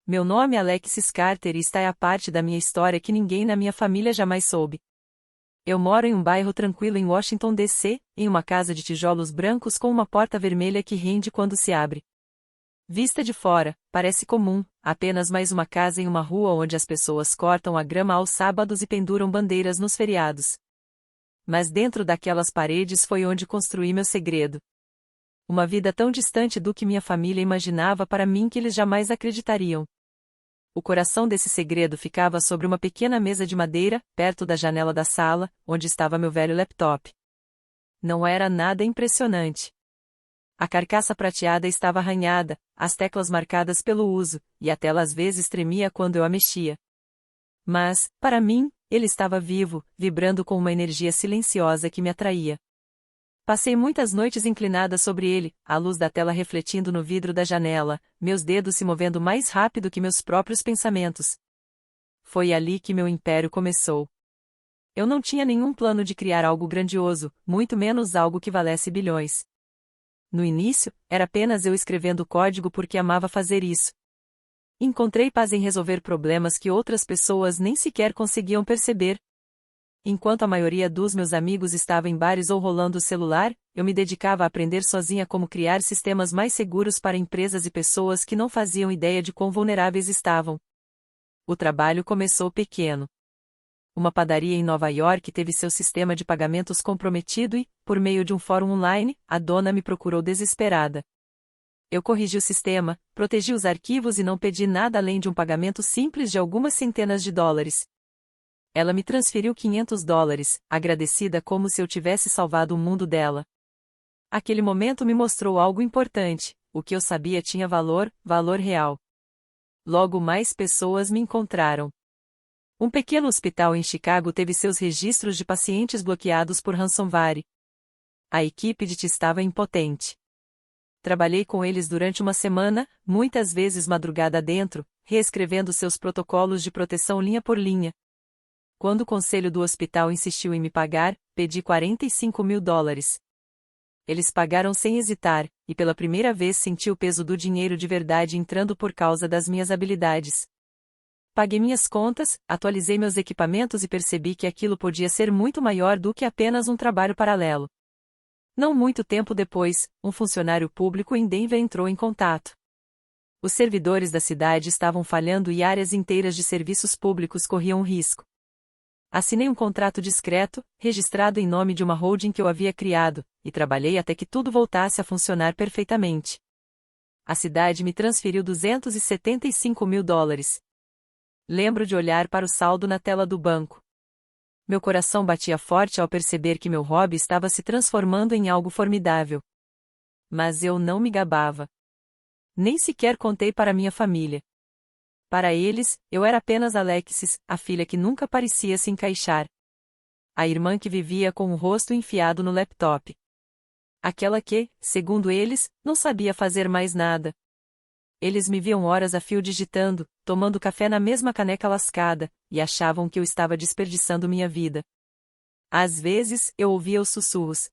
Meu nome é Alexis Carter e esta é a parte da minha história que ninguém na minha família jamais soube. Eu moro em um bairro tranquilo em Washington, D.C., em uma casa de tijolos brancos com uma porta vermelha que rende quando se abre. Vista de fora, parece comum, apenas mais uma casa em uma rua onde as pessoas cortam a grama aos sábados e penduram bandeiras nos feriados. Mas dentro daquelas paredes foi onde construí meu segredo. Uma vida tão distante do que minha família imaginava para mim que eles jamais acreditariam. O coração desse segredo ficava sobre uma pequena mesa de madeira, perto da janela da sala, onde estava meu velho laptop. Não era nada impressionante. A carcaça prateada estava arranhada, as teclas marcadas pelo uso, e a tela às vezes tremia quando eu a mexia. Mas, para mim, ele estava vivo, vibrando com uma energia silenciosa que me atraía. Passei muitas noites inclinada sobre ele, a luz da tela refletindo no vidro da janela, meus dedos se movendo mais rápido que meus próprios pensamentos. Foi ali que meu império começou. Eu não tinha nenhum plano de criar algo grandioso, muito menos algo que valesse bilhões. No início, era apenas eu escrevendo código porque amava fazer isso. Encontrei paz em resolver problemas que outras pessoas nem sequer conseguiam perceber. Enquanto a maioria dos meus amigos estava em bares ou rolando o celular, eu me dedicava a aprender sozinha como criar sistemas mais seguros para empresas e pessoas que não faziam ideia de quão vulneráveis estavam. O trabalho começou pequeno. Uma padaria em Nova York teve seu sistema de pagamentos comprometido e, por meio de um fórum online, a dona me procurou desesperada. Eu corrigi o sistema, protegi os arquivos e não pedi nada além de um pagamento simples de algumas centenas de dólares. Ela me transferiu $500, agradecida como se eu tivesse salvado o mundo dela. Aquele momento me mostrou algo importante, o que eu sabia tinha valor, valor real. Logo mais pessoas me encontraram. Um pequeno hospital em Chicago teve seus registros de pacientes bloqueados por ransomware. A equipe de TI estava impotente. Trabalhei com eles durante uma semana, muitas vezes madrugada dentro, reescrevendo seus protocolos de proteção linha por linha. Quando o conselho do hospital insistiu em me pagar, pedi $45 mil. Eles pagaram sem hesitar, e pela primeira vez senti o peso do dinheiro de verdade entrando por causa das minhas habilidades. Paguei minhas contas, atualizei meus equipamentos e percebi que aquilo podia ser muito maior do que apenas um trabalho paralelo. Não muito tempo depois, um funcionário público em Denver entrou em contato. Os servidores da cidade estavam falhando e áreas inteiras de serviços públicos corriam risco. Assinei um contrato discreto, registrado em nome de uma holding que eu havia criado, e trabalhei até que tudo voltasse a funcionar perfeitamente. A cidade me transferiu $275 mil. Lembro de olhar para o saldo na tela do banco. Meu coração batia forte ao perceber que meu hobby estava se transformando em algo formidável. Mas eu não me gabava. Nem sequer contei para minha família. Para eles, eu era apenas Alexis, a filha que nunca parecia se encaixar. A irmã que vivia com o rosto enfiado no laptop. Aquela que, segundo eles, não sabia fazer mais nada. Eles me viam horas a fio digitando, tomando café na mesma caneca lascada, e achavam que eu estava desperdiçando minha vida. Às vezes, eu ouvia os sussurros.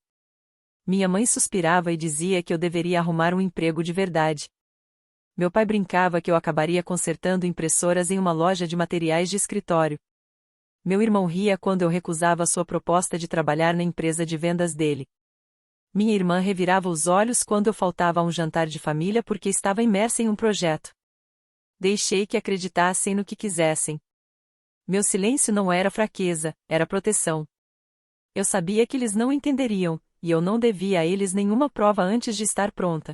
Minha mãe suspirava e dizia que eu deveria arrumar um emprego de verdade. Meu pai brincava que eu acabaria consertando impressoras em uma loja de materiais de escritório. Meu irmão ria quando eu recusava sua proposta de trabalhar na empresa de vendas dele. Minha irmã revirava os olhos quando eu faltava a um jantar de família porque estava imersa em um projeto. Deixei que acreditassem no que quisessem. Meu silêncio não era fraqueza, era proteção. Eu sabia que eles não entenderiam, e eu não devia a eles nenhuma prova antes de estar pronta.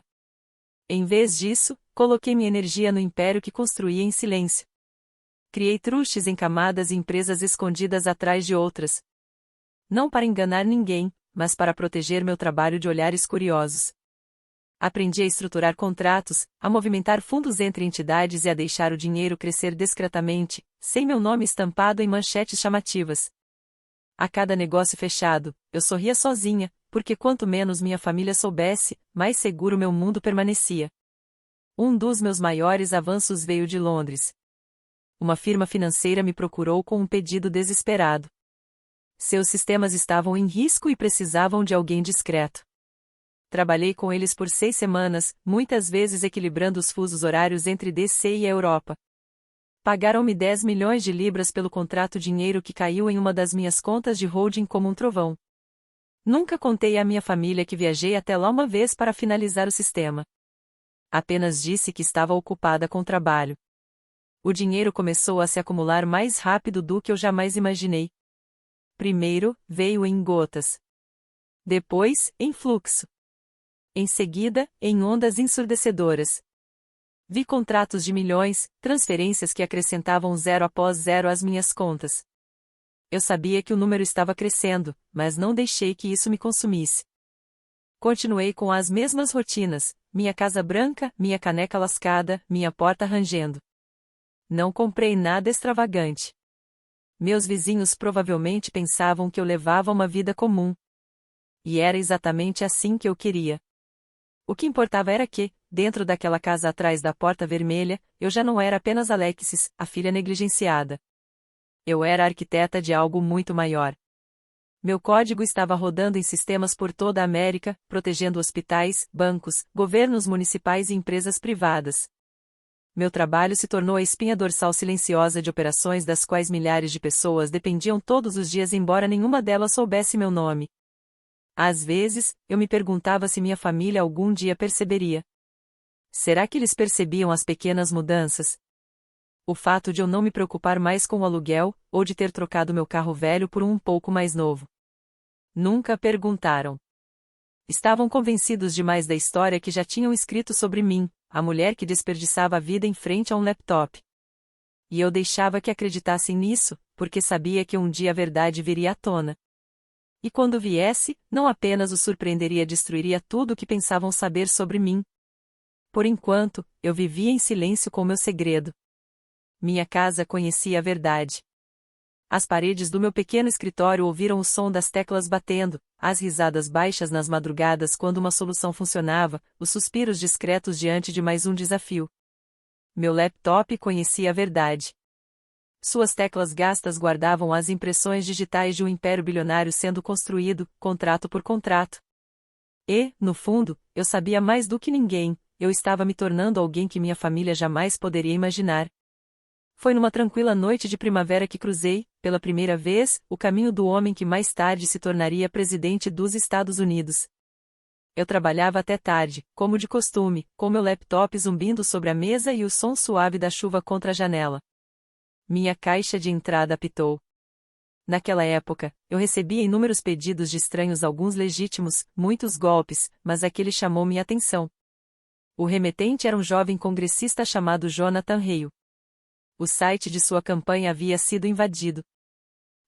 Em vez disso, coloquei minha energia no império que construía em silêncio. Criei trustes em camadas e empresas escondidas atrás de outras. Não para enganar ninguém, mas para proteger meu trabalho de olhares curiosos. Aprendi a estruturar contratos, a movimentar fundos entre entidades e a deixar o dinheiro crescer discretamente, sem meu nome estampado em manchetes chamativas. A cada negócio fechado, eu sorria sozinha, porque quanto menos minha família soubesse, mais seguro meu mundo permanecia. Um dos meus maiores avanços veio de Londres. Uma firma financeira me procurou com um pedido desesperado. Seus sistemas estavam em risco e precisavam de alguém discreto. Trabalhei com eles por 6 semanas, muitas vezes equilibrando os fusos horários entre DC e a Europa. Pagaram-me 10 milhões de libras pelo contrato, dinheiro que caiu em uma das minhas contas de holding como um trovão. Nunca contei à minha família que viajei até lá uma vez para finalizar o sistema. Apenas disse que estava ocupada com trabalho. O dinheiro começou a se acumular mais rápido do que eu jamais imaginei. Primeiro, veio em gotas. Depois, em fluxo. Em seguida, em ondas ensurdecedoras. Vi contratos de milhões, transferências que acrescentavam zero após zero às minhas contas. Eu sabia que o número estava crescendo, mas não deixei que isso me consumisse. Continuei com as mesmas rotinas, minha casa branca, minha caneca lascada, minha porta rangendo. Não comprei nada extravagante. Meus vizinhos provavelmente pensavam que eu levava uma vida comum. E era exatamente assim que eu queria. O que importava era que, dentro daquela casa atrás da porta vermelha, eu já não era apenas Alexis, a filha negligenciada. Eu era arquiteta de algo muito maior. Meu código estava rodando em sistemas por toda a América, protegendo hospitais, bancos, governos municipais e empresas privadas. Meu trabalho se tornou a espinha dorsal silenciosa de operações das quais milhares de pessoas dependiam todos os dias, embora nenhuma delas soubesse meu nome. Às vezes, eu me perguntava se minha família algum dia perceberia. Será que eles percebiam as pequenas mudanças? O fato de eu não me preocupar mais com o aluguel, ou de ter trocado meu carro velho por um pouco mais novo. Nunca perguntaram. Estavam convencidos demais da história que já tinham escrito sobre mim, a mulher que desperdiçava a vida em frente a um laptop. E eu deixava que acreditassem nisso, porque sabia que um dia a verdade viria à tona. E quando viesse, não apenas os surpreenderia, destruiria tudo o que pensavam saber sobre mim. Por enquanto, eu vivia em silêncio com meu segredo. Minha casa conhecia a verdade. As paredes do meu pequeno escritório ouviram o som das teclas batendo, as risadas baixas nas madrugadas quando uma solução funcionava, os suspiros discretos diante de mais um desafio. Meu laptop conhecia a verdade. Suas teclas gastas guardavam as impressões digitais de um império bilionário sendo construído, contrato por contrato. E, no fundo, eu sabia mais do que ninguém, eu estava me tornando alguém que minha família jamais poderia imaginar. Foi numa tranquila noite de primavera que cruzei, pela primeira vez, o caminho do homem que mais tarde se tornaria presidente dos Estados Unidos. Eu trabalhava até tarde, como de costume, com meu laptop zumbindo sobre a mesa e o som suave da chuva contra a janela. Minha caixa de entrada apitou. Naquela época, eu recebia inúmeros pedidos de estranhos, alguns legítimos, muitos golpes, mas aquele chamou minha atenção. O remetente era um jovem congressista chamado Jonathan Hale. O site de sua campanha havia sido invadido.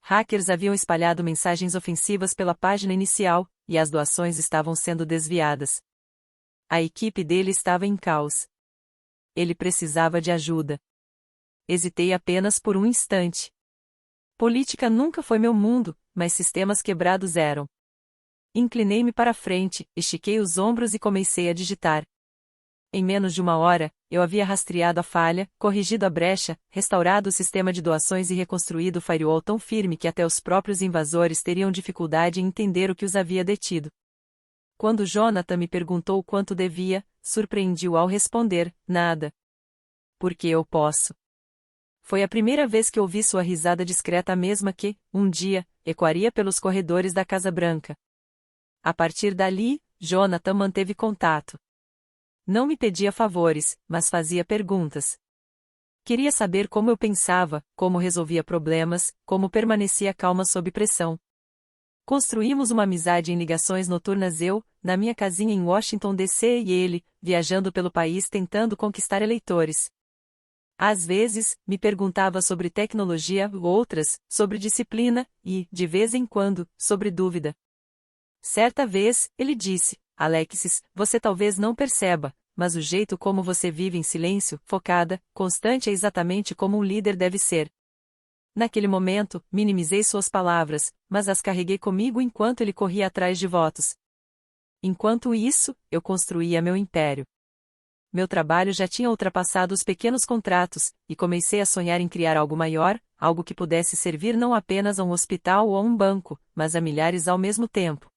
Hackers haviam espalhado mensagens ofensivas pela página inicial, e as doações estavam sendo desviadas. A equipe dele estava em caos. Ele precisava de ajuda. Hesitei apenas por um instante. Política nunca foi meu mundo, mas sistemas quebrados eram. Inclinei-me para a frente, estiquei os ombros e comecei a digitar. Em menos de uma hora, eu havia rastreado a falha, corrigido a brecha, restaurado o sistema de doações e reconstruído o firewall tão firme que até os próprios invasores teriam dificuldade em entender o que os havia detido. Quando Jonathan me perguntou quanto devia, surpreendi-o ao responder, nada. Porque eu posso. Foi a primeira vez que ouvi sua risada discreta, a mesma que, um dia, ecoaria pelos corredores da Casa Branca. A partir dali, Jonathan manteve contato. Não me pedia favores, mas fazia perguntas. Queria saber como eu pensava, como resolvia problemas, como permanecia calma sob pressão. Construímos uma amizade em ligações noturnas, eu, na minha casinha em Washington, D.C. e ele, viajando pelo país tentando conquistar eleitores. Às vezes, me perguntava sobre tecnologia, outras, sobre disciplina, e, de vez em quando, sobre dúvida. Certa vez, ele disse, Alexis, você talvez não perceba, mas o jeito como você vive em silêncio, focada, constante é exatamente como um líder deve ser. Naquele momento, minimizei suas palavras, mas as carreguei comigo enquanto ele corria atrás de votos. Enquanto isso, eu construía meu império. Meu trabalho já tinha ultrapassado os pequenos contratos, e comecei a sonhar em criar algo maior, algo que pudesse servir não apenas a um hospital ou a um banco, mas a milhares ao mesmo tempo.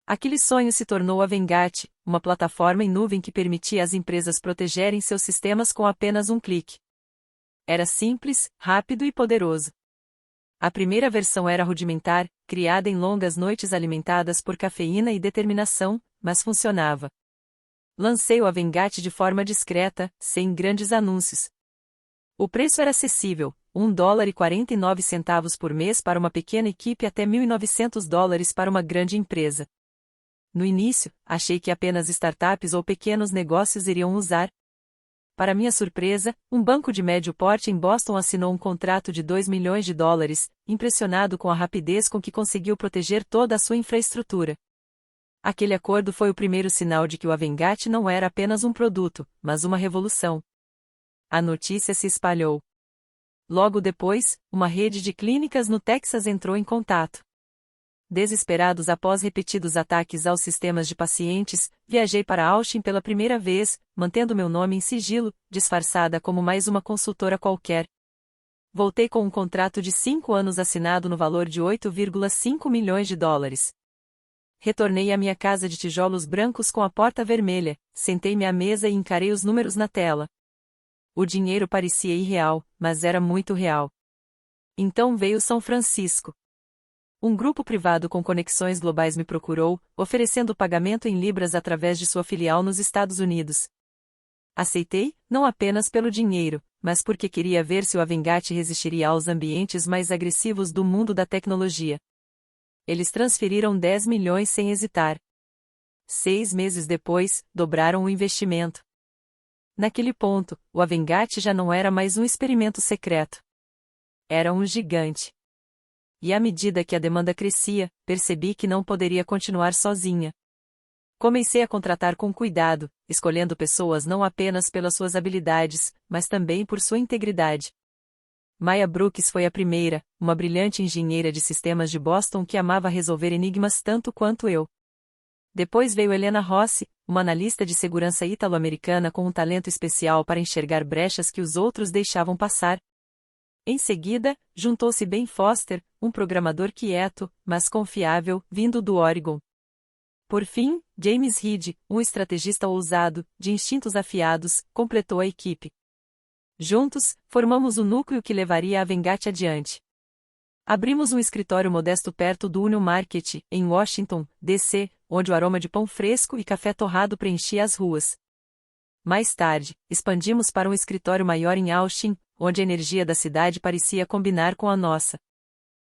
Aquele sonho se tornou a Vengate, uma plataforma em nuvem que permitia às empresas protegerem seus sistemas com apenas um clique. Era simples, rápido e poderoso. A primeira versão era rudimentar, criada em longas noites alimentadas por cafeína e determinação, mas funcionava. Lancei o Avengate de forma discreta, sem grandes anúncios. O preço era acessível, $1,49 por mês para uma pequena equipe até $1.900 para uma grande empresa. No início, achei que apenas startups ou pequenos negócios iriam usar. Para minha surpresa, um banco de médio porte em Boston assinou um contrato de $2 milhões, impressionado com a rapidez com que conseguiu proteger toda a sua infraestrutura. Aquele acordo foi o primeiro sinal de que o Avengate não era apenas um produto, mas uma revolução. A notícia se espalhou. Logo depois, uma rede de clínicas no Texas entrou em contato. Desesperados após repetidos ataques aos sistemas de pacientes, viajei para Austin pela primeira vez, mantendo meu nome em sigilo, disfarçada como mais uma consultora qualquer. Voltei com um contrato de 5 anos assinado no valor de $8,5 milhões. Retornei à minha casa de tijolos brancos com a porta vermelha, sentei-me à mesa e encarei os números na tela. O dinheiro parecia irreal, mas era muito real. Então veio São Francisco. Um grupo privado com conexões globais me procurou, oferecendo pagamento em libras através de sua filial nos Estados Unidos. Aceitei, não apenas pelo dinheiro, mas porque queria ver se o Avengate resistiria aos ambientes mais agressivos do mundo da tecnologia. Eles transferiram 10 milhões sem hesitar. 6 meses depois, dobraram o investimento. Naquele ponto, o Avengate já não era mais um experimento secreto. Era um gigante. E à medida que a demanda crescia, percebi que não poderia continuar sozinha. Comecei a contratar com cuidado, escolhendo pessoas não apenas pelas suas habilidades, mas também por sua integridade. Maya Brooks foi a primeira, uma brilhante engenheira de sistemas de Boston que amava resolver enigmas tanto quanto eu. Depois veio Helena Rossi, uma analista de segurança ítalo-americana com um talento especial para enxergar brechas que os outros deixavam passar. Em seguida, juntou-se Ben Foster, um programador quieto, mas confiável, vindo do Oregon. Por fim, James Reed, um estrategista ousado, de instintos afiados, completou a equipe. Juntos, formamos o núcleo que levaria a Avengate adiante. Abrimos um escritório modesto perto do Union Market, em Washington, D.C., onde o aroma de pão fresco e café torrado preenchia as ruas. Mais tarde, expandimos para um escritório maior em Austin, onde a energia da cidade parecia combinar com a nossa.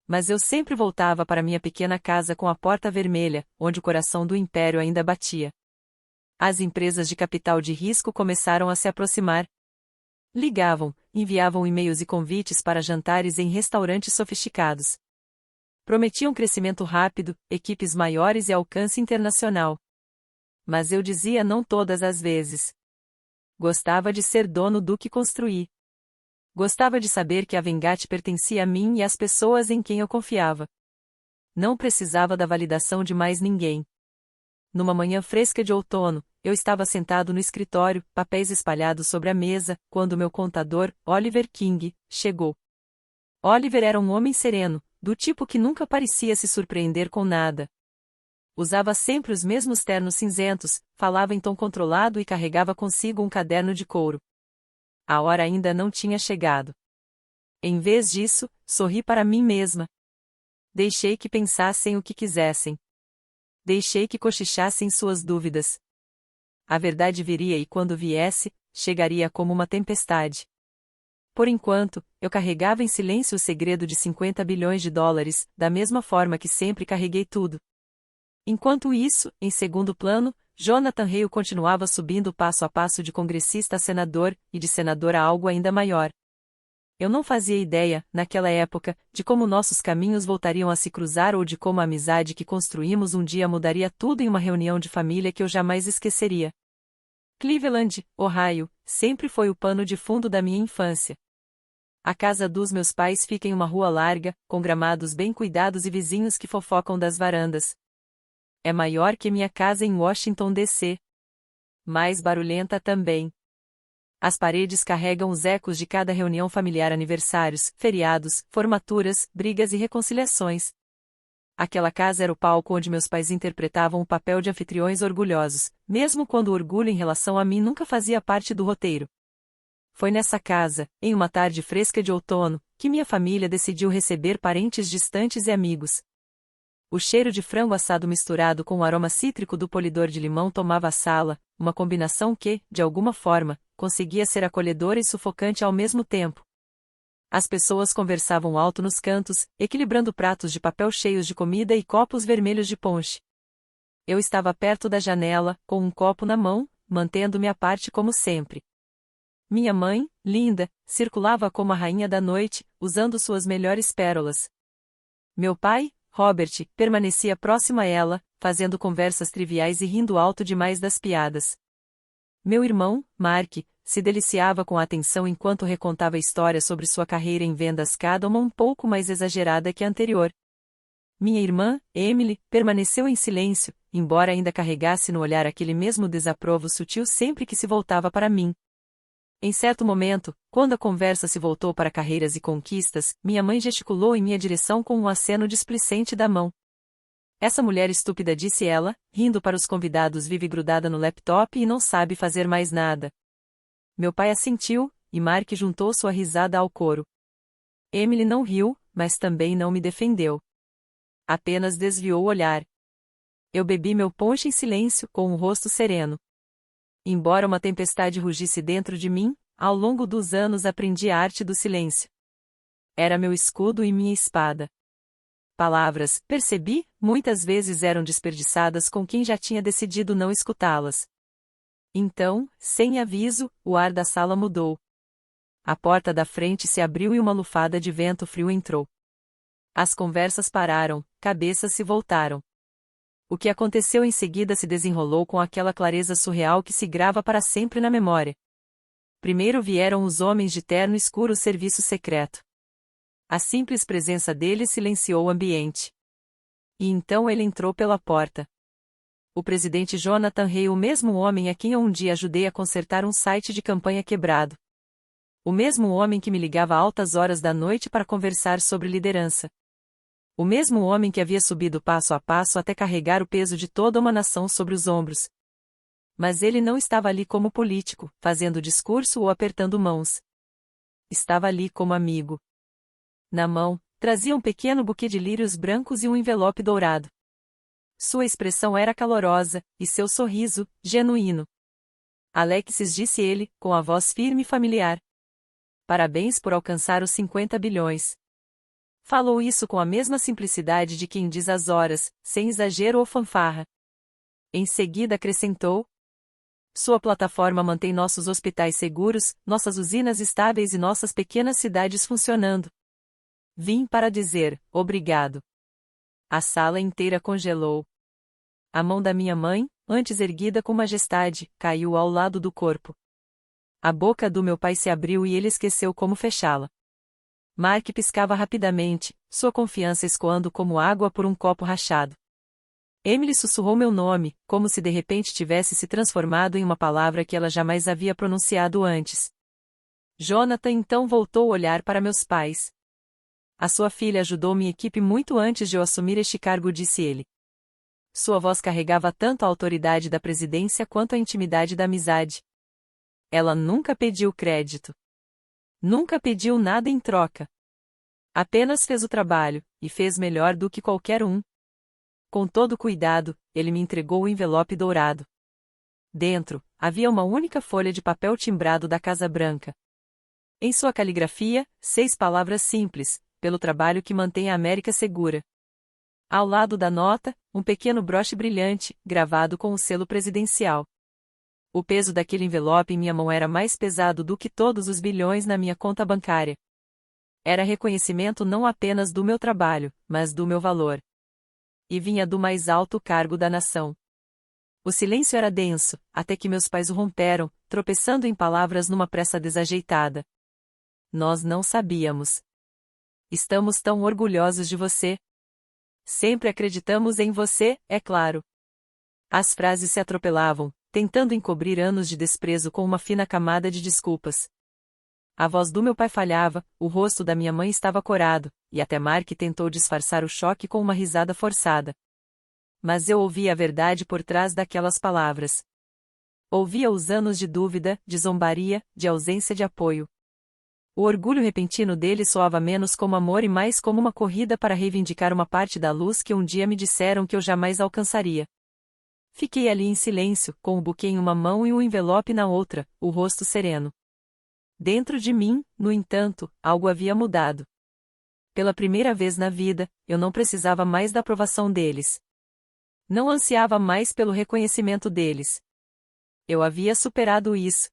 Mas eu sempre voltava para minha pequena casa com a porta vermelha, onde o coração do império ainda batia. As empresas de capital de risco começaram a se aproximar. Ligavam, enviavam e-mails e convites para jantares em restaurantes sofisticados. Prometiam crescimento rápido, equipes maiores e alcance internacional. Mas eu dizia não todas as vezes. Gostava de ser dono do que construí. Gostava de saber que a Avengate pertencia a mim e às pessoas em quem eu confiava. Não precisava da validação de mais ninguém. Numa manhã fresca de outono, eu estava sentado no escritório, papéis espalhados sobre a mesa, quando meu contador, Oliver King, chegou. Oliver era um homem sereno, do tipo que nunca parecia se surpreender com nada. Usava sempre os mesmos ternos cinzentos, falava em tom controlado e carregava consigo um caderno de couro. A hora ainda não tinha chegado. Em vez disso, sorri para mim mesma. Deixei que pensassem o que quisessem. Deixei que cochichassem suas dúvidas. A verdade viria e quando viesse, chegaria como uma tempestade. Por enquanto, eu carregava em silêncio o segredo de $50 bilhões, da mesma forma que sempre carreguei tudo. Enquanto isso, em segundo plano, Jonathan Hale continuava subindo passo a passo de congressista a senador, e de senador a algo ainda maior. Eu não fazia ideia, naquela época, de como nossos caminhos voltariam a se cruzar ou de como a amizade que construímos um dia mudaria tudo em uma reunião de família que eu jamais esqueceria. Cleveland, Ohio, sempre foi o pano de fundo da minha infância. A casa dos meus pais fica em uma rua larga, com gramados bem cuidados e vizinhos que fofocam das varandas. É maior que minha casa em Washington, D.C. Mais barulhenta também. As paredes carregam os ecos de cada reunião familiar, aniversários, feriados, formaturas, brigas e reconciliações. Aquela casa era o palco onde meus pais interpretavam o papel de anfitriões orgulhosos, mesmo quando o orgulho em relação a mim nunca fazia parte do roteiro. Foi nessa casa, em uma tarde fresca de outono, que minha família decidiu receber parentes distantes e amigos. O cheiro de frango assado misturado com o aroma cítrico do polidor de limão tomava a sala, uma combinação que, de alguma forma, conseguia ser acolhedora e sufocante ao mesmo tempo. As pessoas conversavam alto nos cantos, equilibrando pratos de papel cheios de comida e copos vermelhos de ponche. Eu estava perto da janela, com um copo na mão, mantendo-me à parte como sempre. Minha mãe, linda, circulava como a rainha da noite, usando suas melhores pérolas. Meu pai, Robert, permanecia próximo a ela, fazendo conversas triviais e rindo alto demais das piadas. Meu irmão, Mark, se deliciava com a atenção enquanto recontava histórias sobre sua carreira em vendas, cada uma um pouco mais exagerada que a anterior. Minha irmã, Emily, permaneceu em silêncio, embora ainda carregasse no olhar aquele mesmo desaprovo sutil sempre que se voltava para mim. Em certo momento, quando a conversa se voltou para carreiras e conquistas, minha mãe gesticulou em minha direção com um aceno displicente da mão. Essa mulher estúpida, disse ela, rindo para os convidados, vive grudada no laptop e não sabe fazer mais nada. Meu pai assentiu, e Mark juntou sua risada ao coro. Emily não riu, mas também não me defendeu. Apenas desviou o olhar. Eu bebi meu ponche em silêncio, com o rosto sereno. Embora uma tempestade rugisse dentro de mim, ao longo dos anos aprendi a arte do silêncio. Era meu escudo e minha espada. Palavras, percebi, muitas vezes eram desperdiçadas com quem já tinha decidido não escutá-las. Então, sem aviso, o ar da sala mudou. A porta da frente se abriu e uma lufada de vento frio entrou. As conversas pararam, cabeças se voltaram. O que aconteceu em seguida se desenrolou com aquela clareza surreal que se grava para sempre na memória. Primeiro vieram os homens de terno escuro, serviço secreto. A simples presença deles silenciou o ambiente. E então ele entrou pela porta. O presidente Jonathan Hay, o mesmo homem a quem eu um dia ajudei a consertar um site de campanha quebrado. O mesmo homem que me ligava a altas horas da noite para conversar sobre liderança. O mesmo homem que havia subido passo a passo até carregar o peso de toda uma nação sobre os ombros. Mas ele não estava ali como político, fazendo discurso ou apertando mãos. Estava ali como amigo. Na mão, trazia um pequeno buquê de lírios brancos e um envelope dourado. Sua expressão era calorosa, e seu sorriso, genuíno. Alexis, disse ele, com a voz firme e familiar. Parabéns por alcançar os 50 bilhões. Falou isso com a mesma simplicidade de quem diz as horas, sem exagero ou fanfarra. Em seguida acrescentou: sua plataforma mantém nossos hospitais seguros, nossas usinas estáveis e nossas pequenas cidades funcionando. Vim para dizer, obrigado. A sala inteira congelou. A mão da minha mãe, antes erguida com majestade, caiu ao lado do corpo. A boca do meu pai se abriu e ele esqueceu como fechá-la. Mark piscava rapidamente, sua confiança escoando como água por um copo rachado. Emily sussurrou meu nome, como se de repente tivesse se transformado em uma palavra que ela jamais havia pronunciado antes. Jonathan então voltou a olhar para meus pais. A sua filha ajudou minha equipe muito antes de eu assumir este cargo, disse ele. Sua voz carregava tanto a autoridade da presidência quanto a intimidade da amizade. Ela nunca pediu crédito. Nunca pediu nada em troca. Apenas fez o trabalho, e fez melhor do que qualquer um. Com todo cuidado, ele me entregou o envelope dourado. Dentro, havia uma única folha de papel timbrado da Casa Branca. Em sua caligrafia, 6 palavras simples, pelo trabalho que mantém a América segura. Ao lado da nota, um pequeno broche brilhante, gravado com o selo presidencial. O peso daquele envelope em minha mão era mais pesado do que todos os bilhões na minha conta bancária. Era reconhecimento não apenas do meu trabalho, mas do meu valor. E vinha do mais alto cargo da nação. O silêncio era denso, até que meus pais o romperam, tropeçando em palavras numa pressa desajeitada. Nós não sabíamos. Estamos tão orgulhosos de você. Sempre acreditamos em você, é claro. As frases se atropelavam, tentando encobrir anos de desprezo com uma fina camada de desculpas. A voz do meu pai falhava, o rosto da minha mãe estava corado, e até Mark tentou disfarçar o choque com uma risada forçada. Mas eu ouvi a verdade por trás daquelas palavras. Ouvia os anos de dúvida, de zombaria, de ausência de apoio. O orgulho repentino dele soava menos como amor e mais como uma corrida para reivindicar uma parte da luz que um dia me disseram que eu jamais alcançaria. Fiquei ali em silêncio, com o buquê em uma mão e o envelope na outra, o rosto sereno. Dentro de mim, no entanto, algo havia mudado. Pela primeira vez na vida, eu não precisava mais da aprovação deles. Não ansiava mais pelo reconhecimento deles. Eu havia superado isso.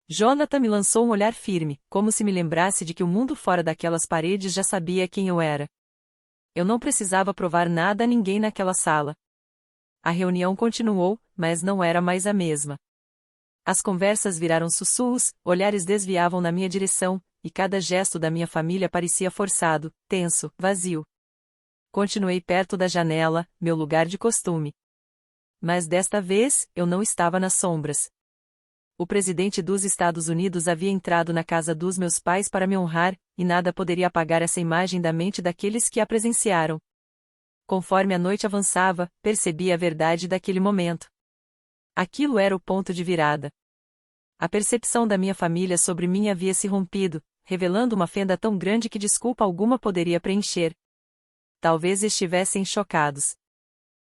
Jonathan me lançou um olhar firme, como se me lembrasse de que o mundo fora daquelas paredes já sabia quem eu era. Eu não precisava provar nada a ninguém naquela sala. A reunião continuou, mas não era mais a mesma. As conversas viraram sussurros, olhares desviavam na minha direção, e cada gesto da minha família parecia forçado, tenso, vazio. Continuei perto da janela, meu lugar de costume. Mas desta vez, eu não estava nas sombras. O presidente dos Estados Unidos havia entrado na casa dos meus pais para me honrar, e nada poderia apagar essa imagem da mente daqueles que a presenciaram. Conforme a noite avançava, percebi a verdade daquele momento. Aquilo era o ponto de virada. A percepção da minha família sobre mim havia se rompido, revelando uma fenda tão grande que desculpa alguma poderia preencher. Talvez estivessem chocados.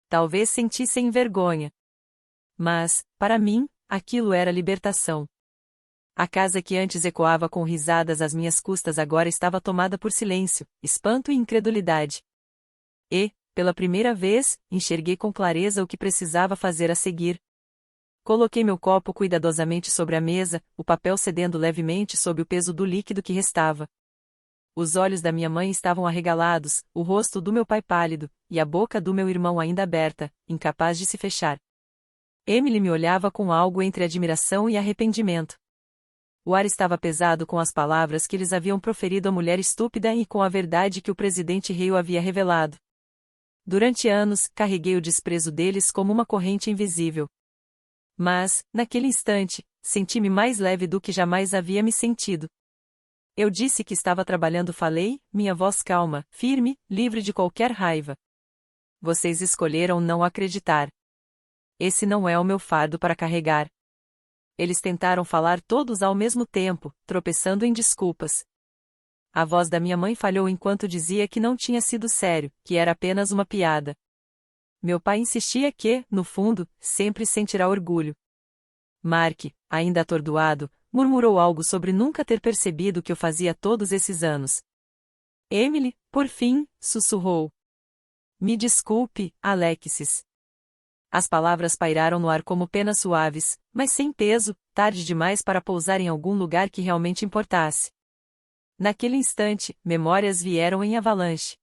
Talvez sentissem vergonha. Mas, para mim, aquilo era libertação. A casa que antes ecoava com risadas às minhas custas agora estava tomada por silêncio, espanto e incredulidade. E, pela primeira vez, enxerguei com clareza o que precisava fazer a seguir. Coloquei meu copo cuidadosamente sobre a mesa, o papel cedendo levemente sob o peso do líquido que restava. Os olhos da minha mãe estavam arregalados, o rosto do meu pai pálido, e a boca do meu irmão ainda aberta, incapaz de se fechar. Emily me olhava com algo entre admiração e arrependimento. O ar estava pesado com as palavras que eles haviam proferido à mulher estúpida e com a verdade que o presidente Rio havia revelado. Durante anos, carreguei o desprezo deles como uma corrente invisível. Mas, naquele instante, senti-me mais leve do que jamais havia me sentido. Eu disse que estava trabalhando, falei, minha voz calma, firme, livre de qualquer raiva. Vocês escolheram não acreditar. Esse não é o meu fardo para carregar. Eles tentaram falar todos ao mesmo tempo, tropeçando em desculpas. A voz da minha mãe falhou enquanto dizia que não tinha sido sério, que era apenas uma piada. Meu pai insistia que, no fundo, sempre sentirá orgulho. Mark, ainda atordoado, murmurou algo sobre nunca ter percebido o que eu fazia todos esses anos. Emily, por fim, sussurrou. Me desculpe, Alexis. As palavras pairaram no ar como penas suaves, mas sem peso, tarde demais para pousar em algum lugar que realmente importasse. Naquele instante, memórias vieram em avalanche.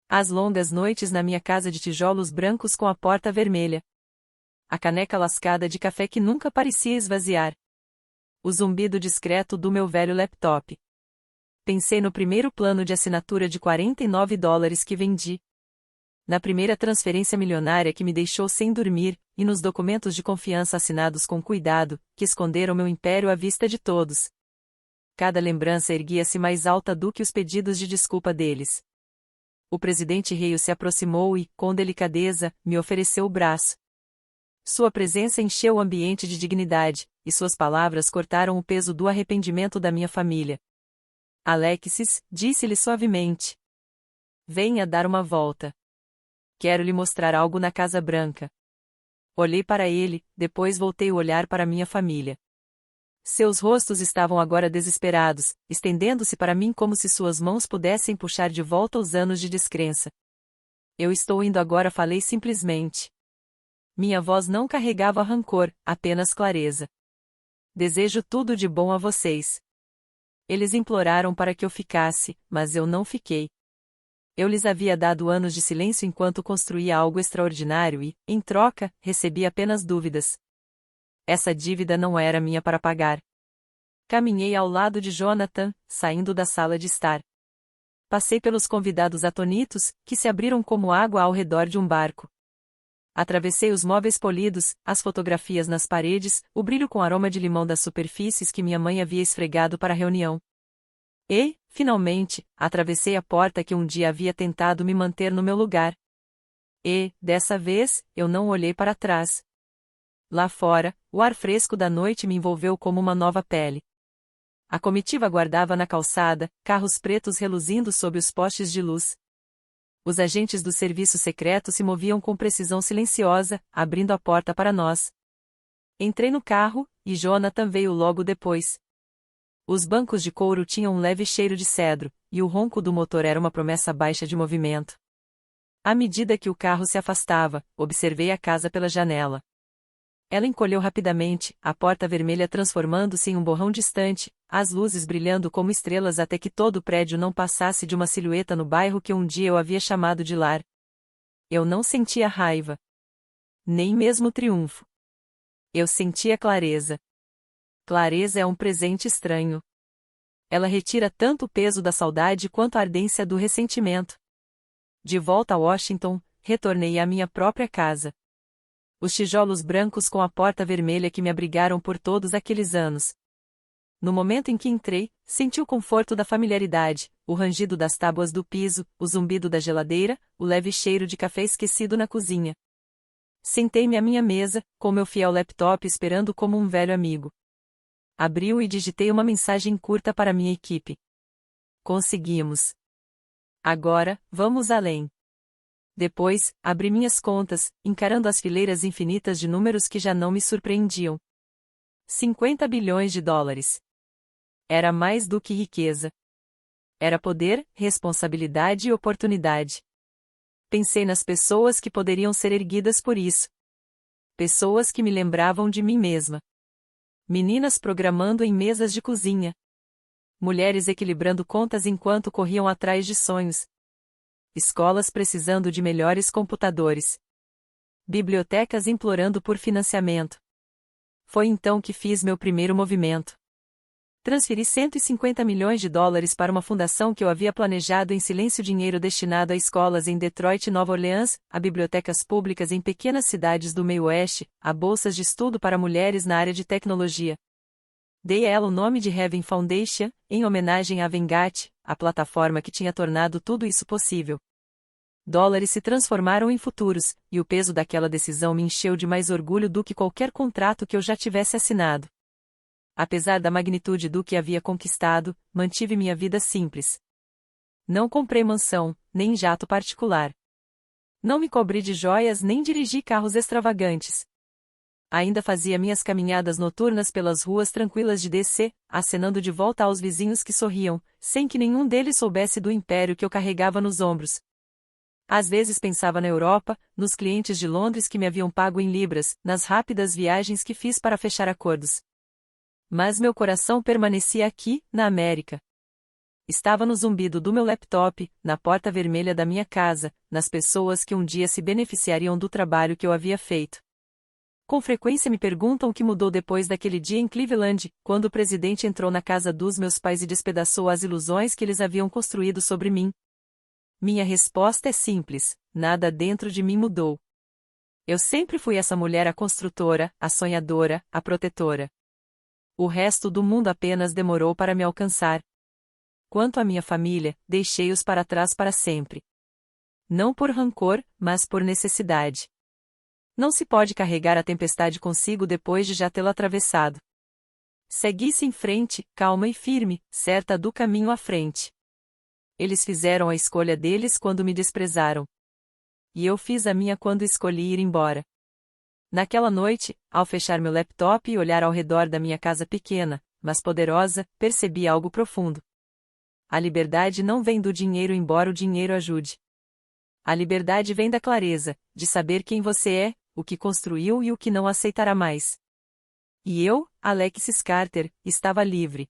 As longas noites na minha casa de tijolos brancos com a porta vermelha. A caneca lascada de café que nunca parecia esvaziar. O zumbido discreto do meu velho laptop. Pensei no primeiro plano de assinatura de $49 que vendi. Na primeira transferência milionária que me deixou sem dormir, e nos documentos de confiança assinados com cuidado, que esconderam meu império à vista de todos. Cada lembrança erguia-se mais alta do que os pedidos de desculpa deles. O presidente Rio se aproximou e, com delicadeza, me ofereceu o braço. Sua presença encheu o ambiente de dignidade, e suas palavras cortaram o peso do arrependimento da minha família. Alexis, disse-lhe suavemente. Venha dar uma volta. Quero lhe mostrar algo na Casa Branca. Olhei para ele, depois voltei o olhar para minha família. Seus rostos estavam agora desesperados, estendendo-se para mim como se suas mãos pudessem puxar de volta os anos de descrença. Eu estou indo agora, falei simplesmente. Minha voz não carregava rancor, apenas clareza. Desejo tudo de bom a vocês. Eles imploraram para que eu ficasse, mas eu não fiquei. Eu lhes havia dado anos de silêncio enquanto construía algo extraordinário e, em troca, recebi apenas dúvidas. Essa dívida não era minha para pagar. Caminhei ao lado de Jonathan, saindo da sala de estar. Passei pelos convidados atonitos, que se abriram como água ao redor de um barco. Atravessei os móveis polidos, as fotografias nas paredes, o brilho com aroma de limão das superfícies que minha mãe havia esfregado para a reunião. E, finalmente, atravessei a porta que um dia havia tentado me manter no meu lugar. E, dessa vez, eu não olhei para trás. Lá fora, o ar fresco da noite me envolveu como uma nova pele. A comitiva aguardava na calçada, carros pretos reluzindo sob os postes de luz. Os agentes do serviço secreto se moviam com precisão silenciosa, abrindo a porta para nós. Entrei no carro, e Jonathan veio logo depois. Os bancos de couro tinham um leve cheiro de cedro, e o ronco do motor era uma promessa baixa de movimento. À medida que o carro se afastava, observei a casa pela janela. Ela encolheu rapidamente, a porta vermelha transformando-se em um borrão distante, as luzes brilhando como estrelas até que todo o prédio não passasse de uma silhueta no bairro que um dia eu havia chamado de lar. Eu não sentia raiva. Nem mesmo triunfo. Eu sentia clareza. Clareza é um presente estranho. Ela retira tanto o peso da saudade quanto a ardência do ressentimento. De volta a Washington, retornei à minha própria casa. Os tijolos brancos com a porta vermelha que me abrigaram por todos aqueles anos. No momento em que entrei, senti o conforto da familiaridade, o rangido das tábuas do piso, o zumbido da geladeira, o leve cheiro de café esquecido na cozinha. Sentei-me à minha mesa, com meu fiel laptop esperando como um velho amigo. Abri-o e digitei uma mensagem curta para minha equipe. Conseguimos. Agora, vamos além. Depois, abri minhas contas, encarando as fileiras infinitas de números que já não me surpreendiam. 50 bilhões de dólares. Era mais do que riqueza. Era poder, responsabilidade e oportunidade. Pensei nas pessoas que poderiam ser erguidas por isso. Pessoas que me lembravam de mim mesma. Meninas programando em mesas de cozinha. Mulheres equilibrando contas enquanto corriam atrás de sonhos. Escolas precisando de melhores computadores. Bibliotecas implorando por financiamento. Foi então que fiz meu primeiro movimento. Transferi 150 milhões de dólares para uma fundação que eu havia planejado em silêncio, dinheiro destinado a escolas em Detroit e Nova Orleans, a bibliotecas públicas em pequenas cidades do meio-oeste, a bolsas de estudo para mulheres na área de tecnologia. Dei a ela o nome de Heaven Foundation, em homenagem a Vengat, a plataforma que tinha tornado tudo isso possível. Dólares se transformaram em futuros, e o peso daquela decisão me encheu de mais orgulho do que qualquer contrato que eu já tivesse assinado. Apesar da magnitude do que havia conquistado, mantive minha vida simples. Não comprei mansão, nem jato particular. Não me cobri de joias nem dirigi carros extravagantes. Ainda fazia minhas caminhadas noturnas pelas ruas tranquilas de DC, acenando de volta aos vizinhos que sorriam, sem que nenhum deles soubesse do império que eu carregava nos ombros. Às vezes pensava na Europa, nos clientes de Londres que me haviam pago em libras, nas rápidas viagens que fiz para fechar acordos. Mas meu coração permanecia aqui, na América. Estava no zumbido do meu laptop, na porta vermelha da minha casa, nas pessoas que um dia se beneficiariam do trabalho que eu havia feito. Com frequência me perguntam o que mudou depois daquele dia em Cleveland, quando o presidente entrou na casa dos meus pais e despedaçou as ilusões que eles haviam construído sobre mim. Minha resposta é simples: nada dentro de mim mudou. Eu sempre fui essa mulher a construtora, a sonhadora, a protetora. O resto do mundo apenas demorou para me alcançar. Quanto à minha família, deixei-os para trás para sempre. Não por rancor, mas por necessidade. Não se pode carregar a tempestade consigo depois de já tê-la atravessado. Segui-se em frente, calma e firme, certa do caminho à frente. Eles fizeram a escolha deles quando me desprezaram. E eu fiz a minha quando escolhi ir embora. Naquela noite, ao fechar meu laptop e olhar ao redor da minha casa pequena, mas poderosa, percebi algo profundo. A liberdade não vem do dinheiro, embora o dinheiro ajude. A liberdade vem da clareza, de saber quem você é, o que construiu e o que não aceitará mais. E eu, Alexis Carter, estava livre.